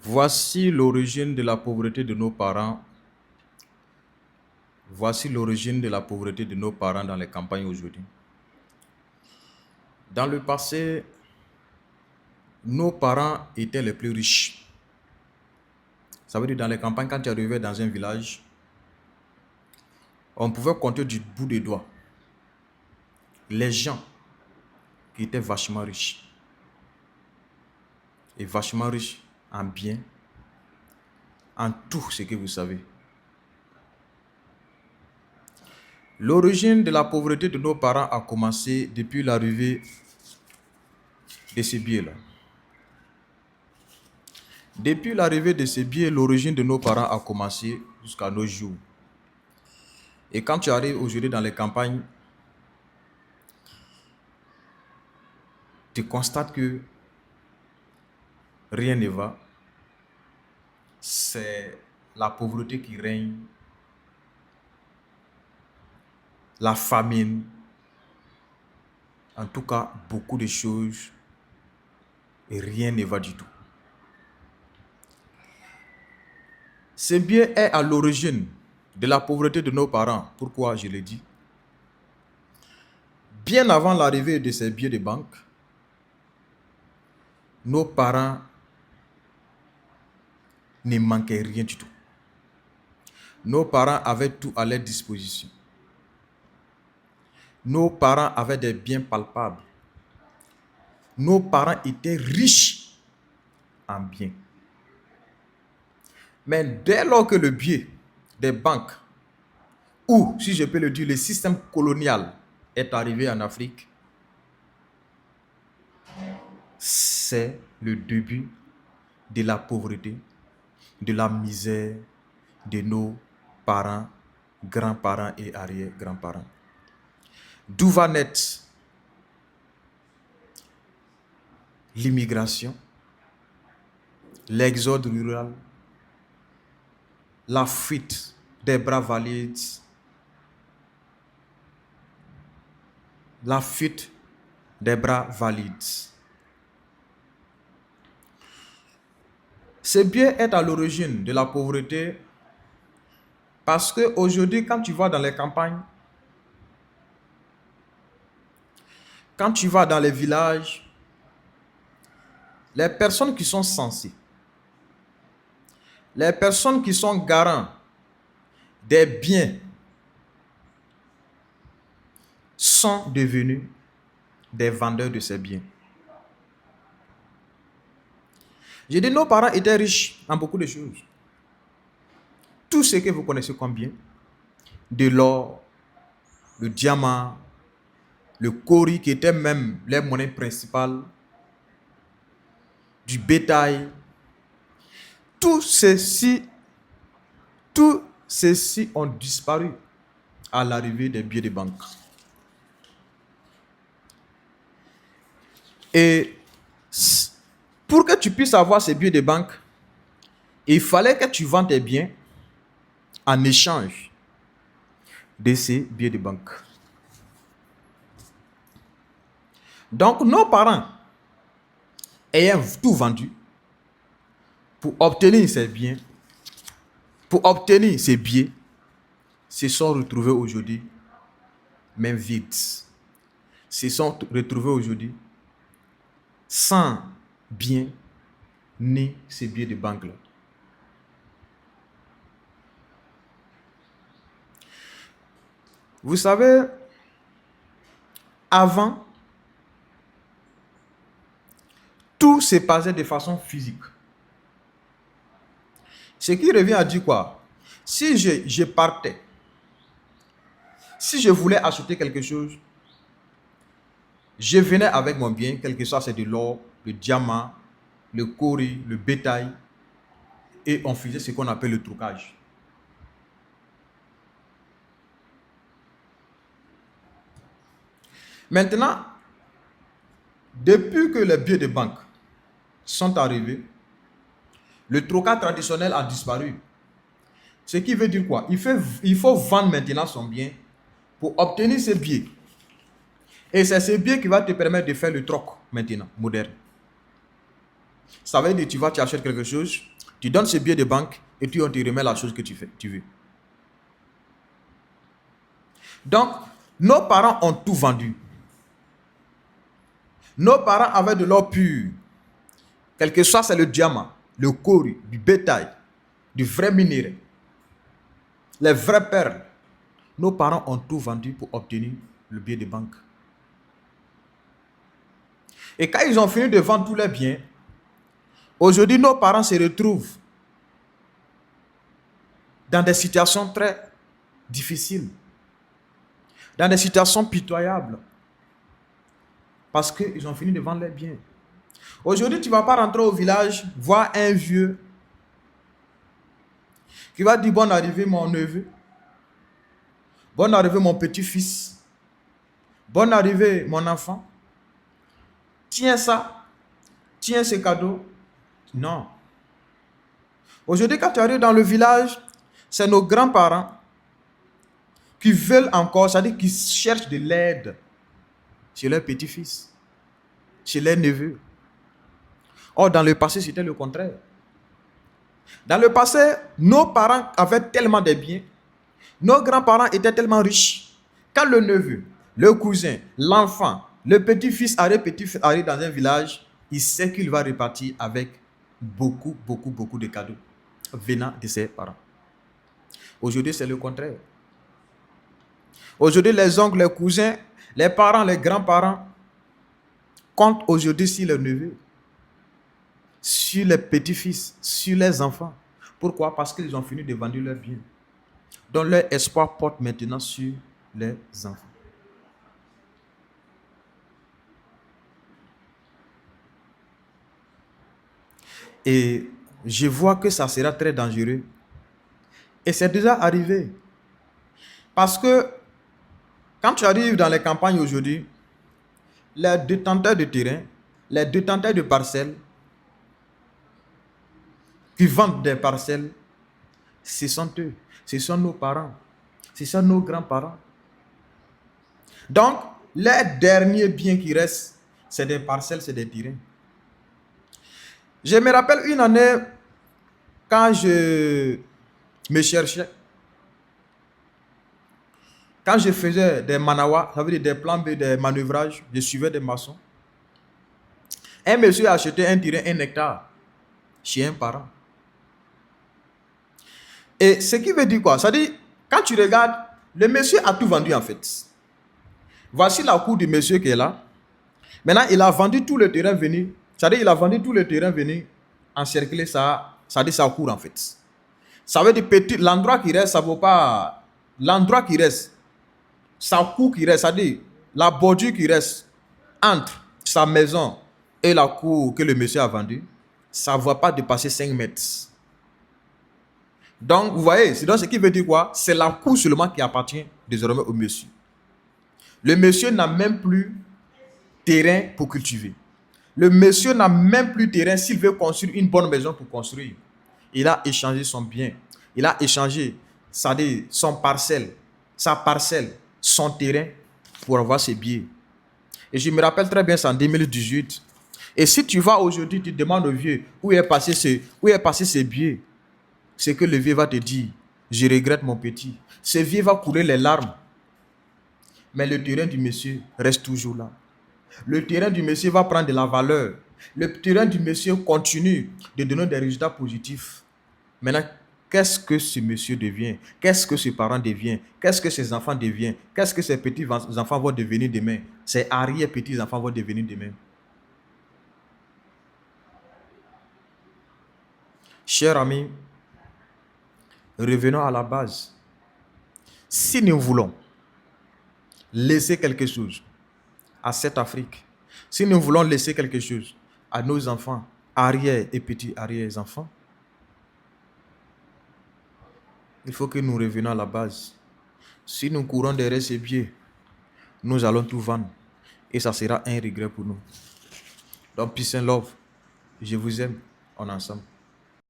Voici l'origine de la pauvreté de nos parents. Voici l'origine de la pauvreté de nos parents dans les campagnes aujourd'hui. Dans le passé, nos parents étaient les plus riches. Ça veut dire dans les campagnes, quand tu arrivais dans un village, on pouvait compter du bout des doigts les gens qui étaient vachement riches. Et vachement riches en biens, en tout ce que vous savez. L'origine de la pauvreté de nos parents a commencé depuis l'arrivée de ces biais-là. Depuis l'arrivée de ces biais, l'origine de nos parents a commencé jusqu'à nos jours. Et quand tu arrives aujourd'hui dans les campagnes, tu constates que rien ne va. C'est la pauvreté qui règne, la famine, en tout cas beaucoup de choses, et rien ne va du tout. Ce biais est à l'origine de la pauvreté de nos parents. Pourquoi je le dis? Bien avant l'arrivée de ces billets de banque, nos parents ne manquaient rien du tout. Nos parents avaient tout à leur disposition. Nos parents avaient des biens palpables. Nos parents étaient riches en biens. Mais dès lors que le biais des banques, ou si je peux le dire, le système colonial est arrivé en Afrique, c'est le début de la pauvreté, de la misère de nos parents, grands-parents et arrière-grands-parents. D'où va naître l'immigration, l'exode rural, la fuite des bras valides, la fuite des bras valides. Ce biais est à l'origine de la pauvreté parce qu'aujourd'hui, quand tu vas dans les campagnes, quand tu vas dans les villages, les personnes qui sont censées, les personnes qui sont garants des biens sont devenus des vendeurs de ces biens. J'ai dit, nos parents étaient riches en beaucoup de choses. Tout ce que vous connaissez comme bien, de l'or, le diamant, le kauri qui était même leur monnaie principale, du bétail, tout ceci ont disparu à l'arrivée des billets de banque. Et pour que tu puisses avoir ces billets de banque, il fallait que tu vendes tes biens en échange de ces billets de banque. Donc, nos parents, ayant tout vendu pour obtenir ces biens, pour obtenir ces billets, se sont retrouvés aujourd'hui même vides. Se sont retrouvés aujourd'hui sans bien ni ces billets de banque-là. Vous savez, avant, tout se passait de façon physique. Ce qui revient à dire quoi? Si je partais, si je voulais acheter quelque chose, je venais avec mon bien, quel que soit, c'est de l'or, le diamant, le kauri, le bétail, et on faisait ce qu'on appelle le trucage. Maintenant, depuis que les billets de banque sont arrivés, le trocage traditionnel a disparu. Ce qui veut dire quoi? Il faut vendre maintenant son bien pour obtenir ce billet. Et c'est ce billet qui va te permettre de faire le troc maintenant, moderne. Ça veut dire tu achètes quelque chose, Tu donnes ce billet de banque et on te remet la chose que tu veux. Donc, nos parents ont tout vendu. Nos parents avaient de l'or pur. Quel que soit, c'est le diamant, le cori, du bétail, du vrai minerai, les vraies perles. Nos parents ont tout vendu pour obtenir le billet de banque. Et quand ils ont fini de vendre tous leurs biens, aujourd'hui, nos parents se retrouvent dans des situations très difficiles, dans des situations pitoyables, parce qu'ils ont fini de vendre leurs biens. Aujourd'hui, tu ne vas pas rentrer au village, voir un vieux qui va dire bonne arrivée mon neveu, bonne arrivée mon petit-fils, bonne arrivée mon enfant, tiens ça, tiens ce cadeau. Non. Aujourd'hui, quand tu arrives dans le village, c'est nos grands-parents qui veulent encore, c'est-à-dire qui cherchent de l'aide chez leurs petits-fils, chez leurs neveux. Or, dans le passé, c'était le contraire. Dans le passé, nos parents avaient tellement de biens, nos grands-parents étaient tellement riches. Quand le neveu, le cousin, l'enfant, le petit-fils arrive dans un village, il sait qu'il va repartir avec beaucoup de cadeaux venant de ses parents. Aujourd'hui, c'est le contraire. Aujourd'hui, les oncles, les cousins, les parents, les grands-parents comptent aujourd'hui sur leurs neveux, sur les petits-fils, sur les enfants. Pourquoi? Parce qu'ils ont fini de vendre leurs biens. Donc leur espoir porte maintenant sur les enfants. Et je vois que ça sera très dangereux. Et c'est déjà arrivé. Parce que quand tu arrives dans les campagnes aujourd'hui, les détenteurs de terrain, les détenteurs de parcelles, qui vendent des parcelles, ce sont eux, ce sont nos parents, ce sont nos grands-parents. Donc, les derniers biens qui restent, c'est des parcelles, c'est des terrains. Je me rappelle une année, quand je me cherchais, quand je faisais des manawa, ça veut dire des plans B, des manœuvrages, je suivais des maçons. Un monsieur a acheté un terrain, 1 hectare, chez un parent. Et ce qui veut dire quoi? Ça dit, quand tu regardes, le monsieur a tout vendu en fait. Voici la cour du monsieur qui est là. Maintenant, il a vendu tout le terrain venu. C'est-à-dire, il a vendu tout le terrain venu encercler sa cour en fait. Ça veut dire petit, l'endroit qui reste, ça ne vaut pas. L'endroit qui reste, sa cour qui reste, c'est-à-dire la bordure qui reste entre sa maison et la cour que le monsieur a vendue, ça ne va pas dépasser 5 mètres. Donc, vous voyez, c'est donc ce qui veut dire quoi? C'est la cour seulement qui appartient désormais au monsieur. Le monsieur n'a même plus terrain pour cultiver. Le monsieur n'a même plus terrain s'il veut construire une bonne maison pour construire. Il a échangé son bien. Il a échangé sa parcelle, son terrain pour avoir ses billets. Et je me rappelle très bien, c'est en 2018. Et si tu vas aujourd'hui, tu demandes au vieux où est passé ce billet. C'est que le vieux va te dire, je regrette mon petit. Ce vieux va couler les larmes. Mais le terrain du monsieur reste toujours là. Le terrain du monsieur va prendre de la valeur. Le terrain du monsieur continue de donner des résultats positifs. Maintenant, qu'est-ce que ce monsieur devient? Qu'est-ce que ce parent devient? Qu'est-ce que ses enfants deviennent? Qu'est-ce que ses petits-enfants vont devenir demain? Ses arrière-petits-enfants vont devenir demain. Chers amis, revenons à la base. Si nous voulons laisser quelque chose à cette Afrique, si nous voulons laisser quelque chose à nos enfants, arrière et petits-arrière-enfants, il faut que nous revenions à la base. Si nous courons derrière ces biais, nous allons tout vendre. Et ça sera un regret pour nous. Donc, peace and love. Je vous aime. On est ensemble.